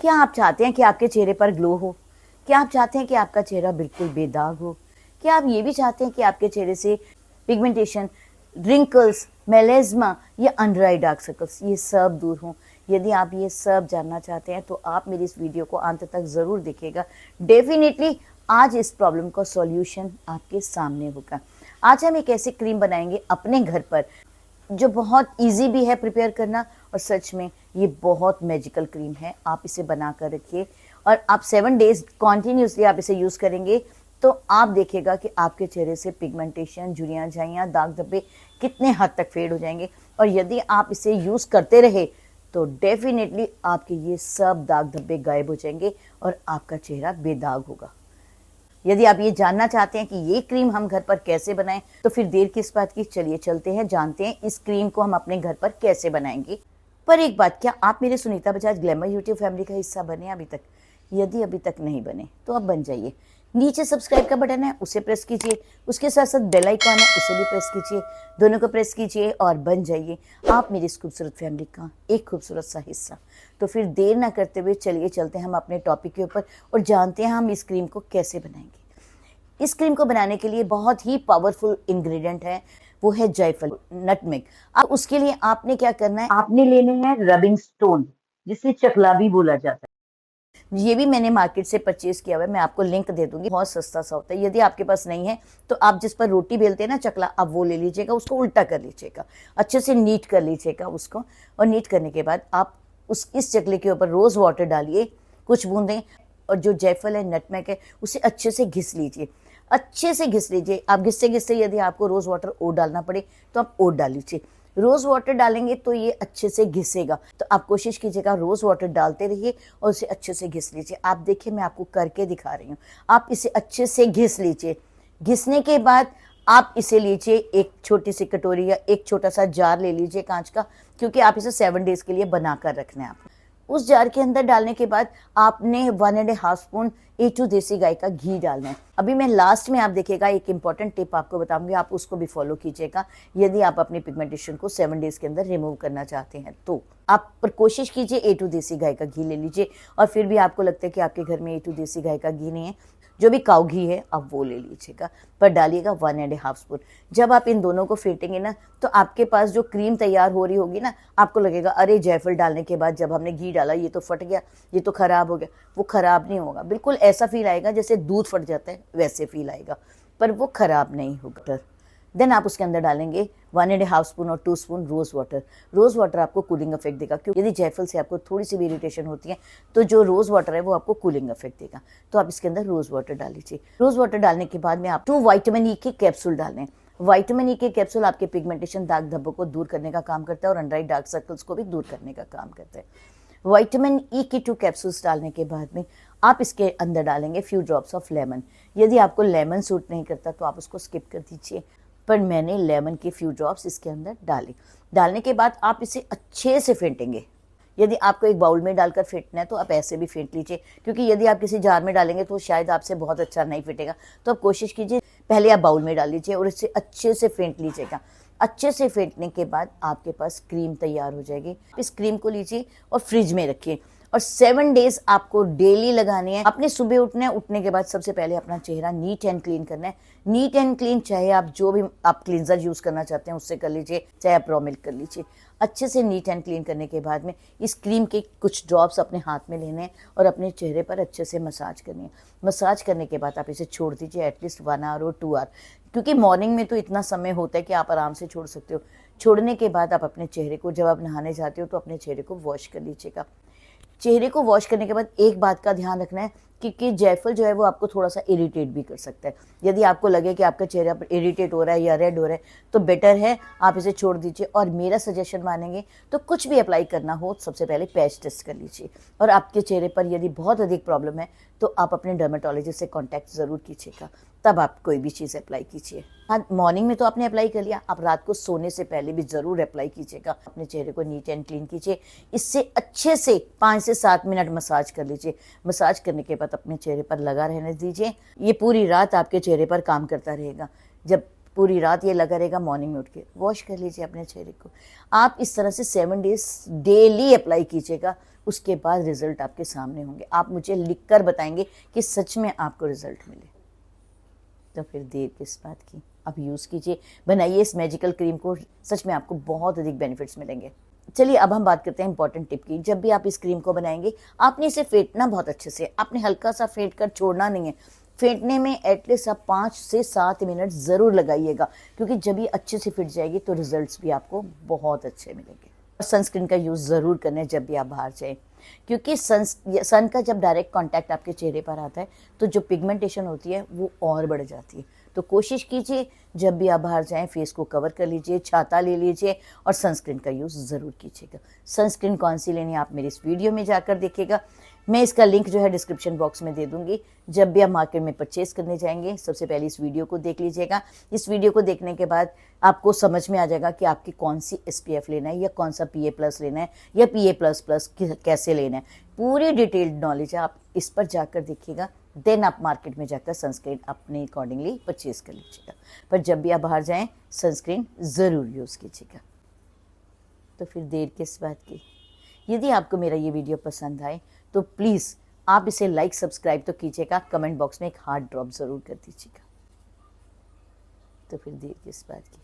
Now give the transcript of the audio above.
क्या आप चाहते हैं कि आपके चेहरे पर ग्लो हो? क्या आप चाहते हैं कि आपका चेहरा बिल्कुल बेदाग हो? क्या आप ये भी चाहते हैं कि आपके चेहरे से पिगमेंटेशन, रिंकल्स, मेलेज़मा या अंडर आई डार्क सर्कल्स ये सब दूर हों? यदि आप ये सब जानना चाहते हैं तो आप मेरी इस वीडियो को अंत तक ज़रूर देखिएगा। डेफ़िनिटली आज इस प्रॉब्लम का सॉल्यूशन आपके सामने होगा। आज हम एक ऐसी क्रीम बनाएँगे अपने घर पर जो बहुत ईज़ी भी है प्रिपेयर करना, और सच में ये बहुत मैजिकल क्रीम है। आप इसे बना कर रखिए और आप 7 डेज़ कॉन्टिन्यूसली आप इसे यूज़ करेंगे तो आप देखिएगा कि आपके चेहरे से पिगमेंटेशन, झुर्रियाँ, झाइयाँ, दाग धब्बे कितने हद तक फेड हो जाएंगे। और यदि आप इसे यूज़ करते रहे तो डेफिनेटली आपके ये सब दाग धब्बे गायब हो जाएंगे और आपका चेहरा बेदाग होगा। यदि आप ये जानना चाहते हैं कि ये क्रीम हम घर पर कैसे बनाएं तो फिर देर किस बात की, चलिए चलते हैं, जानते हैं इस क्रीम को हम अपने घर पर कैसे बनाएंगे। पर एक बात, क्या आप मेरे Sunita Bajaj glamour YouTube family का हिस्सा बने अभी तक? यदि अभी तक नहीं बने तो अब बन जाइए। नीचे सब्सक्राइब का बटन है, उसे प्रेस कीजिए, उसके साथ साथ बेल आइकॉन है, उसे भी प्रेस कीजिए। दोनों को प्रेस कीजिए और बन जाइए आप मेरी इस खूबसूरत फैमिली का एक खूबसूरत सा हिस्सा। तो फिर देर ना करते हुए चलिए चलते हैं हम अपने टॉपिक के ऊपर और जानते हैं हम इस क्रीम को कैसे बनाएंगे। इस क्रीम को बनाने के लिए बहुत ही पावरफुल इंग्रेडिएंट है, वो है जायफल, नटमेग। अब उसके लिए आपने क्या करना है, आपने लेने हैं रबिंग स्टोन, जिसे चकला भी बोला जाता है। ये भी मैंने मार्केट से परचेज किया हुआ है, मैं आपको लिंक दे दूंगी, बहुत सस्ता सा होता है। यदि आपके पास नहीं है तो आप जिस पर रोटी बेलते हैं ना चकला, आप वो ले लीजिएगा, उसको उल्टा कर लीजिएगा, अच्छे से नीट कर लीजिएगा उसको। और नीट करने के बाद आप इस चकले के ऊपर रोज वाटर डालिए, कुछ बूंदें, और जो जायफल है, नटमेग है, उसे अच्छे से घिस लीजिए, अच्छे से घिस लीजिए। आप घिसते घिसते यदि आपको रोज़ वाटर और डालना पड़े तो आप और डाल लीजिए। रोज़ वाटर डालेंगे तो ये अच्छे से घिसेगा, तो आप कोशिश कीजिएगा रोज़ वाटर डालते रहिए और उसे अच्छे से घिस लीजिए। आप देखिए, मैं आपको करके दिखा रही हूँ। आप इसे अच्छे से घिस लीजिए। घिसने के बाद आप इसे लीजिए, एक छोटी सी कटोरी या एक छोटा सा जार ले लीजिए कांच का, क्योंकि आप इसे 7 डेज के लिए बना कर रखना है। आप उस जार के अंदर डालने के बाद आपने 1.5 स्पून A2 देसी गाय का घी डालना है। अभी मैं लास्ट में आप देखिएगा एक इंपॉर्टेंट टिप आपको बताऊंगी, आप उसको भी फॉलो कीजिएगा यदि आप अपनी पिगमेंटेशन को 7 डेज के अंदर रिमूव करना चाहते हैं। तो आप पर कोशिश कीजिए A2 देसी गाय का घी ले लीजिए। और फिर भी आपको लगता है कि आपके घर में A2 देसी गाय का घी नहीं है, जो भी काऊ घी है आप वो ले लीजिएगा, पर डालिएगा 1.5 स्पून। जब आप इन दोनों को फेंटेंगे ना तो आपके पास जो क्रीम तैयार हो रही होगी ना, आपको लगेगा अरे जायफल डालने के बाद जब हमने घी डाला ये तो फट गया, ये तो खराब हो गया। वो खराब नहीं होगा, बिल्कुल ऐसा फील आएगा जैसे दूध फट जाता है वैसे फील आएगा, पर वो खराब नहीं होगा। देन आप उसके अंदर डालेंगे 1.5 स्पून और 2 spoon rose water. Rose water आपको कूलिंग इफेक्ट देगा, क्योंकि यदि जायफल से आपको थोड़ी सी भी इरिटेशन होती है तो जो रोज़ वाटर है वो आपको कूलिंग इफेक्ट देगा। तो आप इसके अंदर रोज़ वाटर डाल लीजिए। रोज़ वाटर डालने के बाद में आप 2 विटामिन ई के कैप्सूल डालें। विटामिन ई के कैप्सूल आपके पिगमेंटेशन, दाग धब्बों को दूर करने का काम करता है और अंडर आई डार्क सर्कल्स को भी दूर करने का काम करता है। विटामिन ई के 2 कैप्सूल्स डालने के बाद में आप इसके अंदर डालेंगे फ्यू ड्रॉप्स ऑफ लेमन। यदि आपको लेमन सूट नहीं करता तो आप उसको स्किप कर दीजिए, पर मैंने लेमन के फ्यू ड्रॉप्स इसके अंदर डाले। डालने के बाद आप इसे अच्छे से फेंटेंगे। यदि आपको एक बाउल में डालकर फेंटना है तो आप ऐसे भी फेंट लीजिए, क्योंकि यदि आप किसी जार में डालेंगे तो शायद आपसे बहुत अच्छा नहीं फेंटेगा। तो आप कोशिश कीजिए पहले आप बाउल में डाल लीजिए और इसे अच्छे से फेंट लीजिएगा। अच्छे से फेंटने के बाद आपके पास क्रीम तैयार हो जाएगी। इस क्रीम को लीजिए और फ्रिज में रखिए, और 7 डेज आपको डेली लगानी है। आपने सुबह उठना है, उठने के बाद सबसे पहले अपना चेहरा नीट एंड क्लीन करना है। नीट एंड क्लीन, चाहे आप जो भी आप क्लींजर यूज करना चाहते हैं उससे कर लीजिए, चाहे आप रॉ मिल्क कर लीजिए। अच्छे से नीट एंड क्लीन करने के बाद में इस क्रीम के कुछ ड्रॉप्स अपने हाथ में लेने हैं और अपने चेहरे पर अच्छे से मसाज करनी है। मसाज करने के बाद आप इसे छोड़ दीजिए एटलीस्ट 1 आवर और 2 आवर, क्योंकि मॉर्निंग में तो इतना समय होता है कि आप आराम से छोड़ सकते हो। छोड़ने के बाद आप अपने चेहरे को, जब आप नहाने जाते हो तो अपने चेहरे को वॉश कर लीजिएगा। चेहरे को वॉश करने के बाद एक बात का ध्यान रखना है कि जायफल जो है वो आपको थोड़ा सा इरिटेट भी कर सकता है। यदि आपको लगे कि आपका चेहरा पर इरिटेट हो रहा है या रेड हो रहा है तो बेटर है आप इसे छोड़ दीजिए। और मेरा सजेशन मानेंगे तो कुछ भी अप्लाई करना हो सबसे पहले पैच टेस्ट कर लीजिए। और आपके चेहरे पर यदि बहुत अधिक प्रॉब्लम है तो आप अपने डर्मेटोलॉजिस्ट से कॉन्टैक्ट ज़रूर कीजिएगा, तब आप कोई भी चीज़ अप्लाई कीजिए। हाँ, मॉर्निंग में तो आपने अप्लाई कर लिया, आप रात को सोने से पहले भी ज़रूर अप्लाई कीजिएगा। अपने चेहरे को नीट एंड क्लीन कीजिए, इससे अच्छे से 5 से 7 मिनट मसाज कर लीजिए। मसाज करने के बाद अपने चेहरे पर लगा रहने दीजिए। ये पूरी रात आपके चेहरे पर काम करता रहेगा। जब पूरी रात ये लगा रहेगा, मॉर्निंग में उठ के वॉश कर लीजिए अपने चेहरे को। आप इस तरह से 7 डेज डेली अप्लाई कीजिएगा, उसके बाद रिजल्ट आपके सामने होंगे। आप मुझे लिख कर बताएंगे कि सच में आपको रिजल्ट मिले। तो फिर देर किस बात की, आप यूज़ कीजिए, बनाइए इस मैजिकल क्रीम को, सच में आपको बहुत अधिक बेनिफिट्स मिलेंगे। चलिए अब हम बात करते हैं इंपॉर्टेंट टिप की। जब भी आप इस क्रीम को बनाएंगे आपने इसे फेंटना बहुत अच्छे से, आपने हल्का सा फेंट कर छोड़ना नहीं है। फेंटने में एटलीस्ट आप 5 से 7 मिनट ज़रूर लगाइएगा, क्योंकि जब ये अच्छे से फिट जाएगी तो रिजल्ट्स भी आपको बहुत अच्छे मिलेंगे। और सनस्क्रीन का यूज़ ज़रूर करना है जब भी आप बाहर जाएँ, क्योंकि सन का जब डायरेक्ट कांटेक्ट आपके चेहरे पर आता है तो जो पिगमेंटेशन होती है वो और बढ़ जाती है। तो कोशिश कीजिए जब भी आप बाहर जाएं फेस को कवर कर लीजिए, छाता ले लीजिए और सनस्क्रीन का यूज़ ज़रूर कीजिएगा। सनस्क्रीन कौन सी लेनी है आप मेरी इस वीडियो में जाकर देखिएगा, मैं इसका लिंक जो है डिस्क्रिप्शन बॉक्स में दे दूंगी। जब भी आप मार्केट में परचेज करने जाएंगे सबसे पहले इस वीडियो को देख लीजिएगा। इस वीडियो को देखने के बाद आपको समझ में आ जाएगा कि आपकी कौन सी SPF लेना है या कौन सा PA+ लेना है या PA++ कैसे लेना है। पूरी डिटेल्ड नॉलेज है, आप इस पर जाकर देखिएगा, देन आप मार्केट में जाकर सनस्क्रीन अपने अकॉर्डिंगली परचेज कर लीजिएगा। पर जब भी आप बाहर जाएं सनस्क्रीन ज़रूर यूज़ कीजिएगा। तो फिर देर किस बात की, यदि आपको मेरा ये वीडियो पसंद आए तो प्लीज़ आप इसे लाइक सब्सक्राइब तो कीजिएगा, कमेंट बॉक्स में एक हार्ट ड्रॉप ज़रूर कर दीजिएगा। तो फिर देर किस बात की।